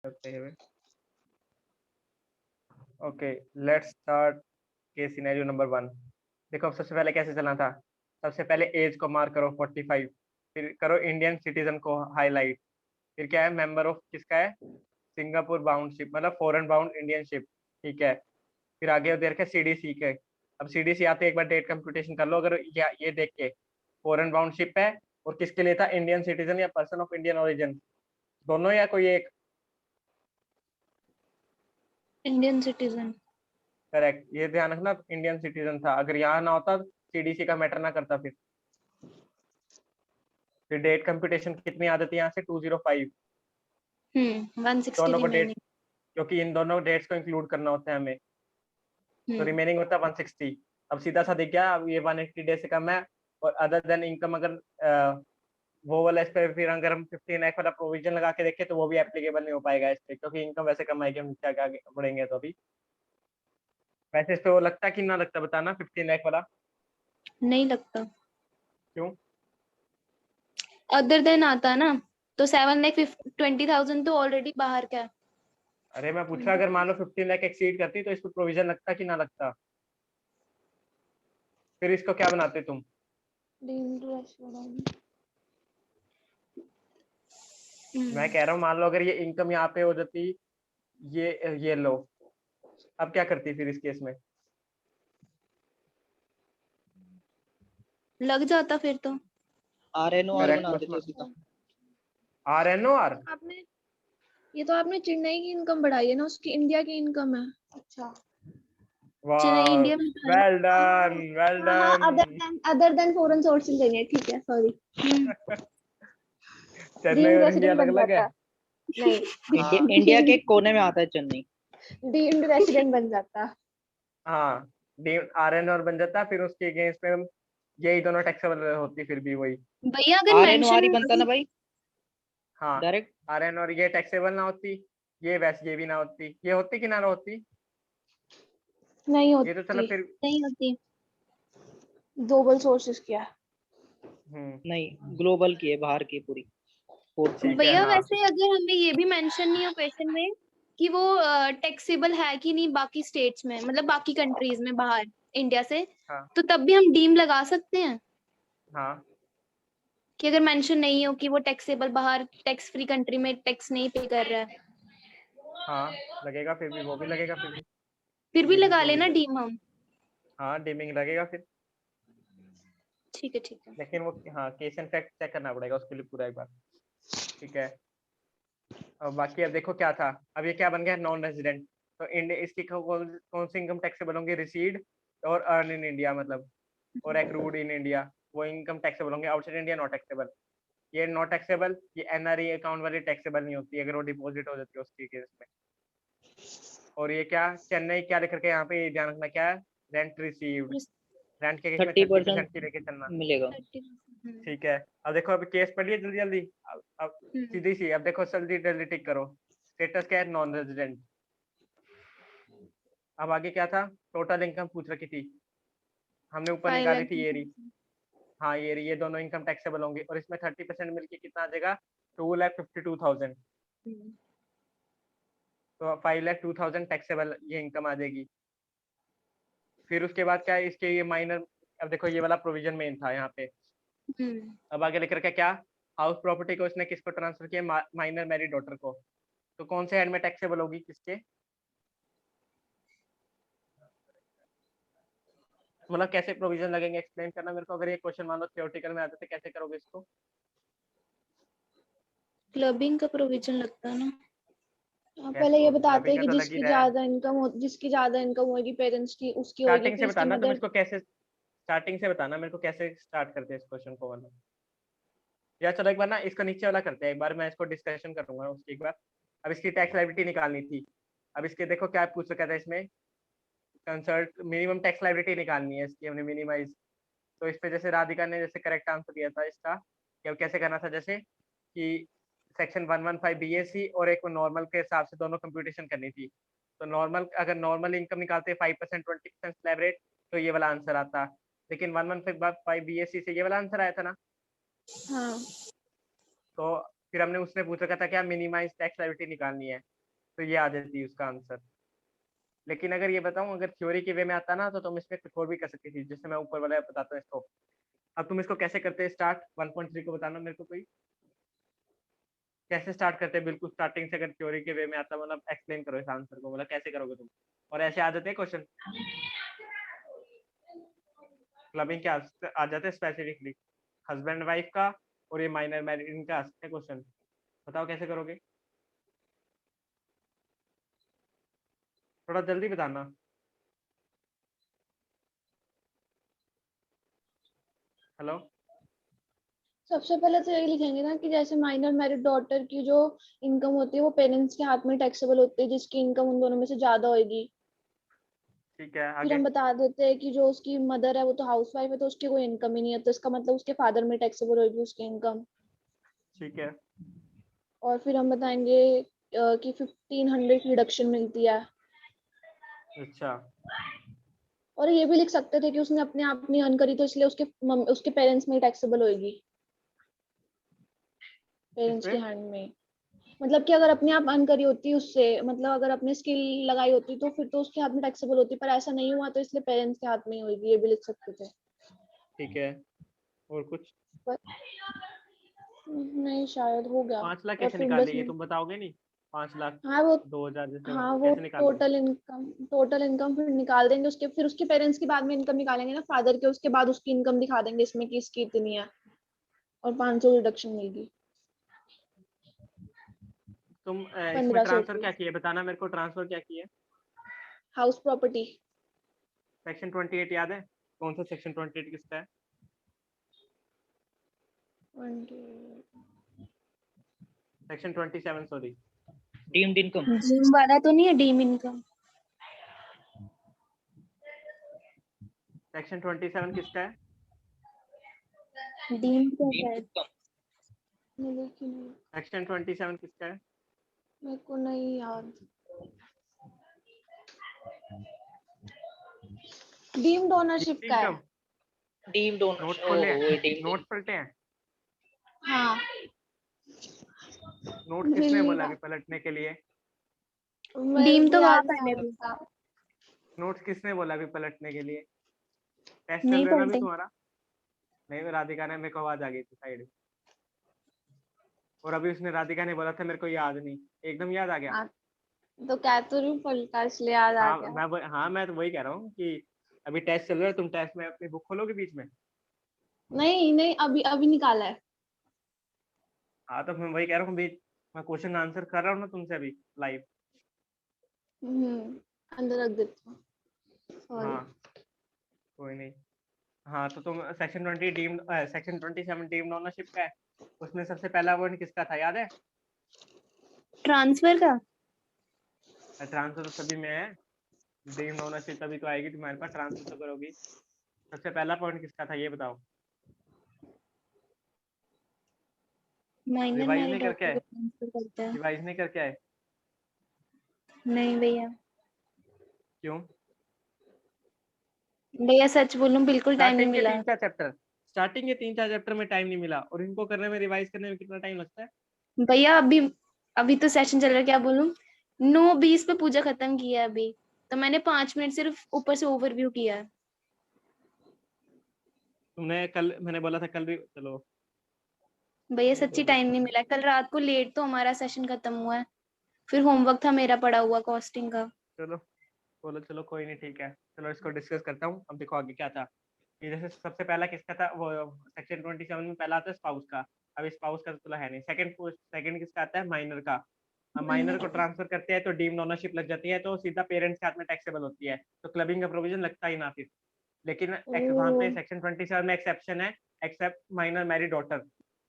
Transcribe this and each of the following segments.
करते हुए। Okay, let's start case scenario number 1। देखो अब सबसे पहले कैसे चलना था। सबसे पहले एज को मार्क करो 45, फिर करो इंडियन सिटीजन को हाईलाइट, फिर क्या है मेंबर ऑफ किसका है, सिंगापुर बाउंड शिप मतलब फॉरेन बाउंड इंडियन शिप, ठीक है। फिर आगे दे रखा है सीडीसी के। अब सीडीसी आते एक बार डेट कंप्यूटेशन कर लो, अगर ये देख के फॉरेन बाउंड शिप है और किसके लिए था, इंडियन सिटीजन या पर्सन ऑफ इंडियन ओरिजिन, दोनों या कोई एक। Indian citizen. करेक्ट, ये ध्यान रखना इंडियन सिटीजन था, अगर यहाँ ना होता सीडीसी का मैटर ना करता। फिर डेट कंप्यूटेशन कितनी आ जाती है यहाँ से 205, 160 दोनों को डेट, रिमेनिंग। क्योंकि इन दोनों डेट्स को इंक्लूड करना होता है हमें, तो रिमेनिंग होता है 160। अब सीधा सा दिख गया, अब ये 180 डेज से कम है, और अदर देन इनकम अगर वो वाला इस पे, फिर अगर हम 15 लाख वाला प्रोविजन लगा के देखें तो वो भी एप्लीकेबल नहीं हो पाएगा इस पे, क्योंकि इनकम वैसे कम आएगी, हम क्या आगे बढ़ेंगे तो अभी। वैसे इस पे वो लगता कि ना लगता, बताना 15 लाख वाला नहीं लगता, क्यों। अदर देन आता ना, तो 7,20,000 तो ऑलरेडी बाहर का है। अरे मैं पूछ रहा अगर मान लो 15 लाख एक्सीड करती तो इस पे प्रोविजन लगता कि ना लगता, फिर इसको क्या बनाते तुम। मैं कह रहा हूँ मान लो अगर ये इनकम यहाँ पे हो जाती, ये लो, अब क्या करती फिर इस केस में। लग जाता फिर तो। आरएनओआर करेक्ट बना मत देते सीधा। आरएनओआर। आपने ये तो आपने चेन्नई की इनकम बढ़ाई है ना, उसकी इंडिया की इनकम है। अच्छा चेन्नई इंडिया में तो है ना। वेल डन, वेल हाँ, done. Other than foreign sources देंगे, ठीक है, सॉरी। चेन्नई डीम्ड और इंडिया रेसिडेंट अलग बन अलग है। जाता। नहीं, इंडिया हाँ इंडिया के कोने में आता है चेन्नई। डीम्ड रेसिडेंट बन जाता। हाँ, आरएनओआर बन जाता, फिर उसके अगेंस्ट में यही दोनों टैक्सेबल होती फिर भी वही। भैया अगर आरएनओआर ही मेंशन बनता ना भाई हाँ, डायरेक्ट। आरएनओआर ये टैक्सेबल ना होती, ये वैसे ये भी ना होती, ये होती कि ना होती। नहीं ये तो चलो होती, फिर। नहीं होती। ग्लोबल सोर्सेज क्या। नहीं ग्लोबल की है, बाहर की पूरी 4%। ठीक है भैया हाँ। वैसे अगर हमें ये भी मेंशन नहीं हो क्वेश्चन में कि वो टैक्सेबल है कि नहीं बाकी स्टेट्स में, मतलब बाकी कंट्रीज में बाहर इंडिया से, हाँ तो तब भी हम डीम लगा सकते हैं हाँ कि अगर मेंशन नहीं हो कि वो टैक्सेबल बाहर टैक्स फ्री कंट्री में टैक्स नहीं पे कर रहा है, हाँ, लगेगा फिर भी, वो भी लगेगा फिर भी ये भी लगा लेना प्रोविजन। डीम हम। हाँ, डिमिंग लगेगा फिर, ठीक है ठीक है। लेकिन वो हाँ केस एंड फैक्ट चेक करना पड़ेगा उसके लिए पूरा एक बार, ठीक है। अब बाकी अब देखो क्या था, अब ये क्या बन गया नॉन रेजिडेंट, तो इंडिया इसकी कौन सी इनकम टैक्सेबल होंगे, रिसीड और अर्न इन इंडिया मतलब, और एक्रूड इन इंडिया, वो इनकम टैक्सेबल होंगे, आउटसाइड इंडिया नॉट टैक्सेबल। ये नॉट टैक्सेबल, ये एनआरई अकाउंट वाली टैक्सेबल नहीं होती अगर वो डिपॉजिट हो जाती है उसके केस में। और ये क्या चेन्नई क्या लिख रखा है यहाँ पे, ये ध्यान रखना क्या है, रेंट रिसीव्ड, रेंट के केस में 30% 30% की लेके चलना, मिलेगा। ठीक है। अब देखो अभी केस पढ़िए जल्दी जल्दी, अब सीधी सी, अब देखो जल्दी जल्दी टिक करो, स्टेटस क्या है, नॉन रेजिडेंट। अब आगे क्या था, टोटल इनकम पूछ रखी थी, हमने ऊपर 5 निकाली लाख। थी ये रही। हाँ ये रही, ये दोनों इनकम टैक्सेबल होंगे, और इसमें 30% मिलके कितना आ जाएगा, 2,52,000, तो 5,02,000 टैक्सेबल ये इनकम आ जाएगी। फिर उसके बाद क्या है, इसके ये माइनर, अब देखो ये वाला प्रोविजन मेन था यहाँ पे। अब आगे लिख रखा क्या, हाउस प्रॉपर्टी को इसने किसको ट्रांसफर किया, माइनर मैरिड डॉटर को, तो कौन से हेड में टैक्सेबल होगी किसके, मतलब कैसे प्रोविजन लगेंगे, एक्सप्लेन करना मेरे को, अगर ये क्वेश्चन मान लो थ्योरेटिकल में आते थे कैसे करोगे इसको। क्लबिंग का प्रोविजन लगता है ना। पहले ये बताते हैं क्लबिंग कि का तो लग ही जिसकी रहा है, ज्यादा इनकम हो, जिसकी ज्यादा इनकम होगी पेरेंट्स की, उसकी होगी, स्टार्टिंग से फिर इसकी बताना तुम मदर। इसको कैसे, स्टार्टिंग से बताना मेरे को कैसे स्टार्ट करते हैं इस क्वेश्चन को वाला। या चलो एक बार ना इसको नीचे वाला करते हैं, एक बार मैं इसको डिस्कशन करूंगा उसकी एक बार। अब इसकी टैक्स लायबिलिटी निकालनी थी, अब इसके देखो क्या पूछ रखा था इसमें, कंसल्ट मिनिमम टैक्स लायबिलिटी निकालनी है इसकी, हमने मिनिमाइज, तो इस पे जैसे राधिका ने जैसे करेक्ट आंसर दिया था इसका, कि अब कैसे करना था, जैसे कि सेक्शन 115 बीएससी और एक नॉर्मल के हिसाब से दोनों कंप्यूटेशन करनी थी, तो नॉर्मल अगर नॉर्मल इनकम निकालते 5% 20% स्लैब रेट, तो ये वाला आंसर आता, लेकिन 115 बीएससी से ये वाला आंसर आया था ना, हाँ, तो फिर हमने उसने पूछ रखा था क्या मिनिमाइज टैक्स लायबिलिटी निकालनी है, तो ये आ जाती है उसका आंसर। लेकिन अगर ये बताऊं, अगर थ्योरी के वे में आता ना तो तुम इसमें कुछ और भी कर सकती थी, जैसे मैं ऊपर वाला बताता हूँ इसको। अब तुम इसको कैसे करते हैं स्टार्ट 1.3 को बताना मेरे को कोई, कैसे स्टार्ट करते हैं बिल्कुल स्टार्टिंग से, अगर थ्योरी के वे में आता, मतलब एक्सप्लेन करो इस आंसर को, मतलब कैसे करोगे तुम। और ऐसे आ जाते हैं क्वेश्चन, क्लबिंग के आ जाते हैं स्पेसिफिकली, हस्बैंड वाइफ का और ये माइनर मैरिड इनका आ सकते हैं क्वेश्चन। बताओ कैसे करोगे, थोड़ा जल्दी बताना। हेलो। सबसे पहले तो यही लिखेंगे ना कि जैसे माइनर मैरिड डॉटर की जो इनकम होती है वो पेरेंट्स के हाथ में टैक्सेबल होती है, जिसकी इनकम उन दोनों में से ज्यादा होगी। ठीक है, फिर आगे। हम बता देते हैं कि जो उसकी मदर है वो तो हाउस वाइफ है, तो उसकी कोई इनकम ही नहीं है, तो इसका मतलब उसके फादर में टैक्सेबल होगी उसकी इनकम। ठीक है। और फिर हम बताएंगे कि 1500 की डिडक्शन मिलती है। अच्छा। और ये भी लिख सकते थे कि उसने अपने आप नहीं अर्न करी, तो इसलिए उसके पेरेंट्स में टैक्सेबल होगी, पेरेंट्स के किसमें? हैंड में। मतलब कि अगर अपने आप अर्न करी होती उससे, मतलब अगर अपने स्किल लगाई होती तो फिर तो उसके हाथ में टैक्सेबल होती, पर ऐसा नहीं हुआ तो इसलिए पेरेंट्स के हाथ में ही होगी, ये भी लिख सकते थे। ठीक है, और कुछ? पर नहीं, शायद हो गया। 5 लाख और कैसे फिर निकाल बस। लेंगे, तुम बताओगे नहीं? 5 लाख, हाँ वो 2000 जैसे हाँ वो कैसे निकाल लोगे? टोटल इनकम फिर निकाल देंगे उसके, फिर उसके पेरेंट्स की बाद में इनकम निकालेंगे ना फादर के, उसके बाद उसकी इनकम दिखा देंगे इसमें कि इसकी इतनी है, और 500 रिडक्शन मिलेगी। तुम इसमें 1500 ट्रांसफर रुपये। क्या किए, बताना मेरे को, ट्रांसफर क्या किए? House property. सेक्शन 28 याद है? कौन सा सेक्शन 28 किसका है? Section 27, sorry. Deemed income. Deem वाला तो नहीं है, डीम इनकम। सेक्शन 27 किसका है? डीम क्या डीम्ड है? इनकम। नहीं, सेक्शन 27 किसका है? मेरे को नहीं याद। डीम्ड ओनरशिप का है। इनकम। डीम्ड नोट्स ओनरशिप, खोले ओहो वो हैं, डीम्ड। नोट्स पलटे हैं। हाँ। नोट किसने बोला अभी पलटने के लिए? मेरे डीम को तो याद वहां नहीं पहले आ भी रहा था। नोट्स किसने बोला अभी पलटने के लिए? टेस्ट चल नहीं रहा है ना अभी पलटे। तुम्हारा? नहीं, राधिका ने, मेरे को आवाज आ गई थी साइड। और अभी उसने, राधिका ने बोला था मेरे को याद नहीं, एकदम याद आ गया। हाँ, तो कह तो रही हूँ पलटा, इसलिए याद आ हाँ गया। हाँ, मैं तो वही कह रहा हूँ कि अभी टेस्ट चल रहा है, तुम टेस्ट में अपनी बुक खोलोगे बीच में? नहीं नहीं, अभी अभी निकाला है। हाँ तो मैं वही कह रहा हूँ बीच, मैं क्वेश्चन आंसर कर रहा हूँ ना तुमसे अभी लाइव। अंदर रख देती हूँ, सॉरी। हाँ, कोई नहीं। हाँ तो तुम section 20 deemed, section 27 deemed ownership का है। उसमें सबसे पहला वर्ड किसका था याद है? ट्रांसफर का। ट्रांसफर तो सभी में है, डीम्ड ओनरशिप तभी तो आएगी तुम्हारे पास, ट्रांसफर तो करोगी। सबसे पहला पॉइंट किसका था ये बताओ। माइनर रिवाइज नहीं मैरिड करके डॉटर को आए? ट्रांसफर करता है। रिवाइज नहीं करके आए? नहीं भैया, क्यों? भैया सच बोलूं बिल्कुल टाइम नहीं स्टार्टिंग के मिला। 3-4 चैप्टर, स्टार्टिंग के 3-4 चैप्टर में टाइम नहीं मिला, और इनको करने में, रिवाइज करने में कितना टाइम लगता है? भैया अभी अभी तो सेशन चल रहा है, क्या बोलूं। 9:20 पे पूजा खत्म किया है अभी, तो मैंने 5 मिनट सिर्फ ऊपर से ओवरव्यू किया है। तुमने कल, मैंने बोला था कल भी, चलो भैया ये सच्ची बोलो। टाइम नहीं मिला, कल रात को लेट तो हमारा सेशन खत्म हुआ है, फिर होमवर्क था मेरा पड़ा हुआ कॉस्टिंग का। चलो बोलो, चलो कोई नहीं, ठीक है, चलो इसको डिस्कस करता हूँ। अब देखो आगे क्या था। ये जैसे सबसे पहला किसका था, वो सेक्शन 27 में पहला आता है स्पाउस का। अब स्पाउस का तो है नहीं। सेकंड किसका आता है, माइनर का। अब माइनर को ट्रांसफर करते हैं तो डीम्ड ओनरशिप लग जाती है, तो सीधा पेरेंट्स के हाथ में टैक्सेबल होती है, तो क्लबिंग का प्रोविजन लगता ही ना फिर। लेकिन वहां पे ओह। सेक्शन 27 में एक्सेप्शन है, एक्सेप्ट माइनर मैरिड डॉटर,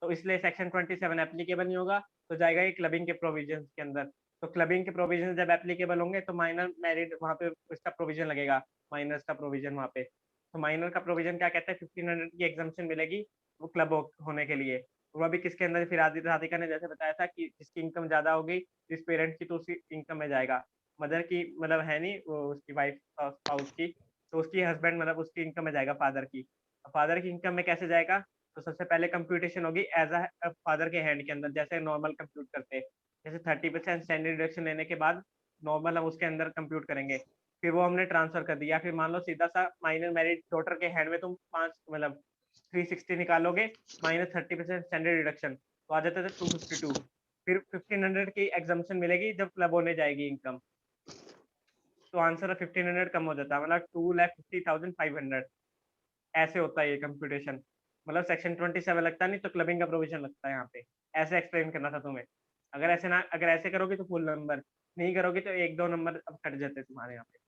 तो इसलिए सेक्शन 27 एप्लीकेबल नहीं होगा, तो जाएगा ये क्लबिंग के प्रोविजन के अंदर। तो क्लबिंग के प्रोविजन जब एप्लीकेबल होंगे तो माइनर मैरिड वहाँ पे इसका प्रोविजन लगेगा, माइनर्स का प्रोविजन वहाँ पे। तो माइनर का प्रोविजन क्या कहता है, 1500 की एग्जामेशन मिलेगी वो क्लब होने के लिए। वो अभी किसके अंदर, फिर राधिका ने जैसे बताया था कि जिसकी इनकम ज्यादा होगी जिस पेरेंट की, तो उसकी इनकम में जाएगा। मदर की मतलब है नहीं, वो उसकी वाइफ स्पाउस की, तो उसकी हस्बैंड मतलब उसकी इनकम में जाएगा फादर की। फादर की इनकम में कैसे जाएगा, तो सबसे पहले कंप्यूटेशन होगी एज अ फादर के हैंड के अंदर, जैसे नॉर्मल कंप्यूट करते हैं। जैसे 30% स्टैंडर्ड डिडक्शन लेने के बाद नॉर्मल हम उसके अंदर कंप्यूट करेंगे, फिर वो हमने ट्रांसफर कर दिया। फिर मान लो सीधा सा माइनर मैरिड डॉटर के हैंड में तुम 5 मतलब 360 निकालोगे माइनस 30% स्टैंडर्ड डिडक्शन, तो आ जाता है 252। फिर 1500 की एग्जाम्पशन मिलेगी जब क्लब होने जाएगी इनकम, तो आंसर 1500 कम हो जाता है, मतलब 2,50,500। ऐसे होता है ये कंप्यूटेशन। मतलब सेक्शन 27 लगता नहीं तो क्लबिंग का प्रोविजन लगता है यहाँ पे। ऐसे एक्सप्लेन करना था तुम्हें। अगर ऐसे करोगे तो फुल नंबर, नहीं करोगे तो 1-2 नंबर अब कट जाते तुम्हारे यहाँ पे।